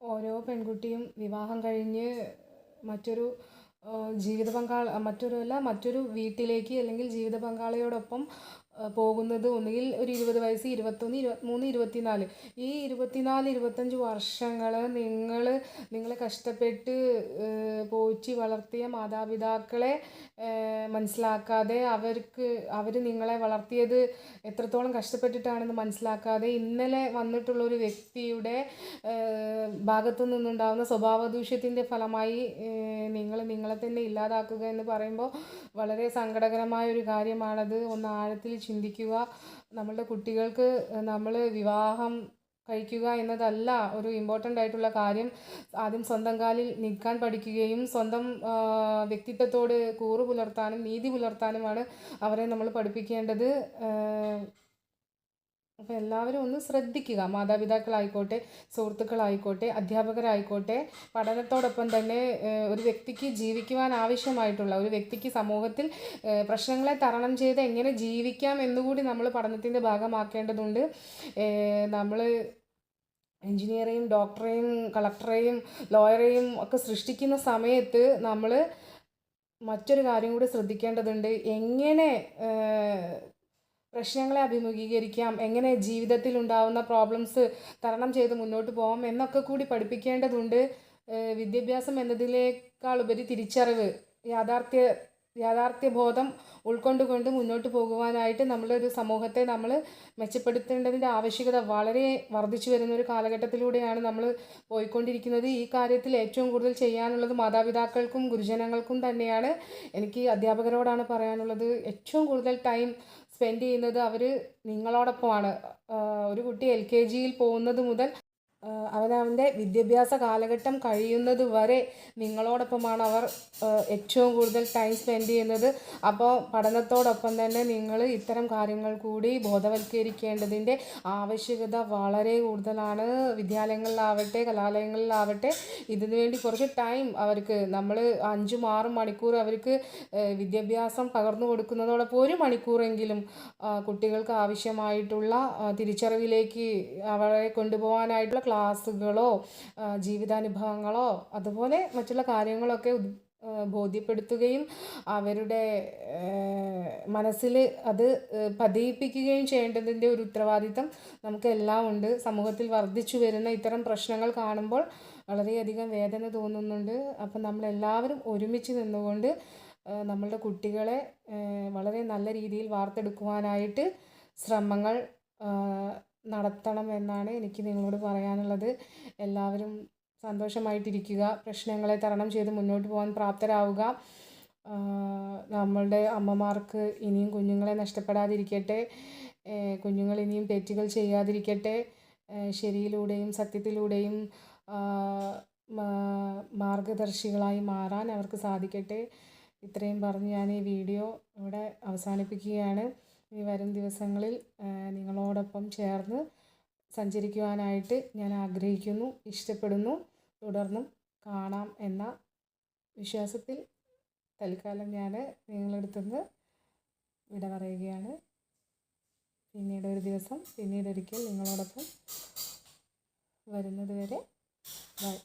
ഓരോ പെൺകുട്ടിയും വിവാഹം കഴിഞ്ഞ് മറ്റൊരു മറ്റൊരു വീട്ടിലേക്ക് അല്ലെങ്കിൽ ജീവിത പങ്കാളിയോടൊപ്പം പോകുന്നത് ഒന്നുകിൽ ഒരു 20 വയസ്സ്, 21, 23, 24 ഈ 24-25 വർഷങ്ങൾ നിങ്ങളെ കഷ്ടപ്പെട്ട് പോറ്റി വളർത്തിയ മാതാപിതാക്കളെ മനസ്സിലാക്കാതെ അവർ നിങ്ങളെ വളർത്തിയത് എത്രത്തോളം കഷ്ടപ്പെട്ടിട്ടാണെന്ന് മനസ്സിലാക്കാതെ ഇന്നലെ വന്നിട്ടുള്ളൊരു വ്യക്തിയുടെ ഭാഗത്തു നിന്നുണ്ടാകുന്ന സ്വഭാവദൂഷ്യത്തിൻ്റെ ഫലമായി നിങ്ങളെ തന്നെ ഇല്ലാതാക്കുക എന്ന് പറയുമ്പോൾ വളരെ സങ്കടകരമായൊരു കാര്യമാണത്. ഒന്ന് ആഴത്തിൽ ചിന്തിക്കുക. നമ്മളുടെ കുട്ടികൾക്ക് നമ്മൾ വിവാഹം കഴിക്കുക എന്നതല്ല ഒരു ഇമ്പോർട്ടൻ്റ് ആയിട്ടുള്ള കാര്യം. ആദ്യം സ്വന്തം കാലിൽ നിൽക്കാൻ പഠിക്കുകയും സ്വന്തം വ്യക്തിത്വത്തോട് കൂറ് പുലർത്താനും നീതി പുലർത്താനുമാണ് അവരെ നമ്മൾ പഠിപ്പിക്കേണ്ടത്. അപ്പോൾ എല്ലാവരും ഒന്ന് ശ്രദ്ധിക്കുക. മാതാപിതാക്കളായിക്കോട്ടെ, സുഹൃത്തുക്കളായിക്കോട്ടെ, അധ്യാപകരായിക്കോട്ടെ, പഠനത്തോടൊപ്പം തന്നെ ഒരു വ്യക്തിക്ക് ജീവിക്കുവാൻ ആവശ്യമായിട്ടുള്ള ഒരു വ്യക്തിക്ക് സമൂഹത്തിൽ പ്രശ്നങ്ങളെ തരണം ചെയ്ത് എങ്ങനെ ജീവിക്കാം എന്നുകൂടി നമ്മൾ പഠനത്തിൻ്റെ ഭാഗമാക്കേണ്ടതുണ്ട്. നമ്മൾ എൻജിനീയറെയും ഡോക്ടറെയും കളക്ടറെയും ലോയറെയും ഒക്കെ സൃഷ്ടിക്കുന്ന സമയത്ത് നമ്മൾ മറ്റൊരു കാര്യം കൂടി ശ്രദ്ധിക്കേണ്ടതുണ്ട്. എങ്ങനെ പ്രശ്നങ്ങളെ അഭിമുഖീകരിക്കാം, എങ്ങനെ ജീവിതത്തിൽ ഉണ്ടാകുന്ന പ്രോബ്ലംസ് തരണം ചെയ്ത് മുന്നോട്ട് പോകാം എന്നൊക്കെ കൂടി പഠിപ്പിക്കേണ്ടതുണ്ട്. വിദ്യാഭ്യാസം എന്നതിനേക്കാളുപരി തിരിച്ചറിവ്, യാഥാർത്ഥ്യബോധം ഉൾക്കൊണ്ടുകൊണ്ട് മുന്നോട്ട് പോകുവാനായിട്ട് നമ്മളൊരു സമൂഹത്തെ നമ്മൾ മെച്ചപ്പെടുത്തേണ്ടതിൻ്റെ ആവശ്യകത വളരെ വർദ്ധിച്ചു വരുന്ന ഒരു കാലഘട്ടത്തിലൂടെയാണ് നമ്മൾ പോയിക്കൊണ്ടിരിക്കുന്നത്. ഈ കാര്യത്തിൽ ഏറ്റവും കൂടുതൽ ചെയ്യാനുള്ളത് മാതാപിതാക്കൾക്കും ഗുരുജനങ്ങൾക്കും തന്നെയാണ്. എനിക്ക് അധ്യാപകരോടാണ് പറയാനുള്ളത്. ഏറ്റവും കൂടുതൽ ടൈം സ്പെൻഡ് ചെയ്യുന്നത് അവർ നിങ്ങളോടൊപ്പമാണ്. ഒരു കുട്ടി LKGയിൽ പോകുന്നത് മുതൽ അവനവൻ്റെ വിദ്യാഭ്യാസ കാലഘട്ടം കഴിയുന്നത് വരെ നിങ്ങളോടൊപ്പമാണ് അവർ ഏറ്റവും കൂടുതൽ ടൈം സ്പെൻഡ് ചെയ്യുന്നത്. അപ്പോൾ പഠനത്തോടൊപ്പം തന്നെ നിങ്ങൾ ഇത്തരം കാര്യങ്ങൾ കൂടി ബോധവൽക്കരിക്കേണ്ടതിൻ്റെ ആവശ്യകത വളരെ കൂടുതലാണ്. വിദ്യാലയങ്ങളിലാവട്ടെ, കലാലയങ്ങളിലാവട്ടെ, ഇതിനു വേണ്ടി കുറച്ച് ടൈം അവർക്ക് നമ്മൾ 5-6 മണിക്കൂർ അവർക്ക് വിദ്യാഭ്യാസം പകർന്നു കൊടുക്കുന്നതോടൊപ്പം 1 മണിക്കൂറെങ്കിലും കുട്ടികൾക്ക് ആവശ്യമായിട്ടുള്ള തിരിച്ചറിവിലേക്ക് അവരെ കൊണ്ടുപോകാനായിട്ടുള്ള ക്ലാസ്സുകളോ ജീവിതാനുഭവങ്ങളോ അതുപോലെ മറ്റുള്ള കാര്യങ്ങളൊക്കെ ബോധ്യപ്പെടുത്തുകയും അവരുടെ മനസ്സിൽ അത് പതിയിപ്പിക്കുകയും ചെയ്യേണ്ടതിൻ്റെ ഒരു ഉത്തരവാദിത്തം നമുക്കെല്ലാം ഉണ്ട്. സമൂഹത്തിൽ വർദ്ധിച്ചു വരുന്ന ഇത്തരം പ്രശ്നങ്ങൾ കാണുമ്പോൾ വളരെയധികം വേദന തോന്നുന്നുണ്ട്. അപ്പം നമ്മളെല്ലാവരും ഒരുമിച്ച് നിന്നുകൊണ്ട് നമ്മളുടെ കുട്ടികളെ വളരെ നല്ല രീതിയിൽ വാർത്തെടുക്കുവാനായിട്ട് ശ്രമങ്ങൾ നടത്തണം എന്നാണ് എനിക്ക് നിങ്ങളോട് പറയാനുള്ളത്. എല്ലാവരും സന്തോഷമായിട്ടിരിക്കുക, പ്രശ്നങ്ങളെ തരണം ചെയ്ത് മുന്നോട്ട് പോകാൻ പ്രാപ്തരാവുക. നമ്മളുടെ അമ്മമാർക്ക് ഇനിയും കുഞ്ഞുങ്ങളെ നഷ്ടപ്പെടാതിരിക്കട്ടെ, കുഞ്ഞുങ്ങൾ ഇനിയും തെറ്റുകൾ ചെയ്യാതിരിക്കട്ടെ, ശരിയിലൂടെയും സത്യത്തിലൂടെയും മാർഗദർശികളായി മാറാൻ അവർക്ക് സാധിക്കട്ടെ. ഇത്രയും പറഞ്ഞ് ഞാൻ ഈ വീഡിയോ ഇവിടെ അവസാനിപ്പിക്കുകയാണ്. ഈ വരും ദിവസങ്ങളിൽ നിങ്ങളോടൊപ്പം ചേർന്ന് സഞ്ചരിക്കുവാനായിട്ട് ഞാൻ ആഗ്രഹിക്കുന്നു, ഇഷ്ടപ്പെടുന്നു. തുടർന്നും കാണാം എന്ന വിശ്വാസത്തിൽ തൽക്കാലം ഞാൻ നിങ്ങളടുത്തുനിന്ന് വിട പറയുകയാണ്. പിന്നീടൊരിക്കൽ നിങ്ങളോടൊപ്പം വരുന്നത് വരെ ബൈ.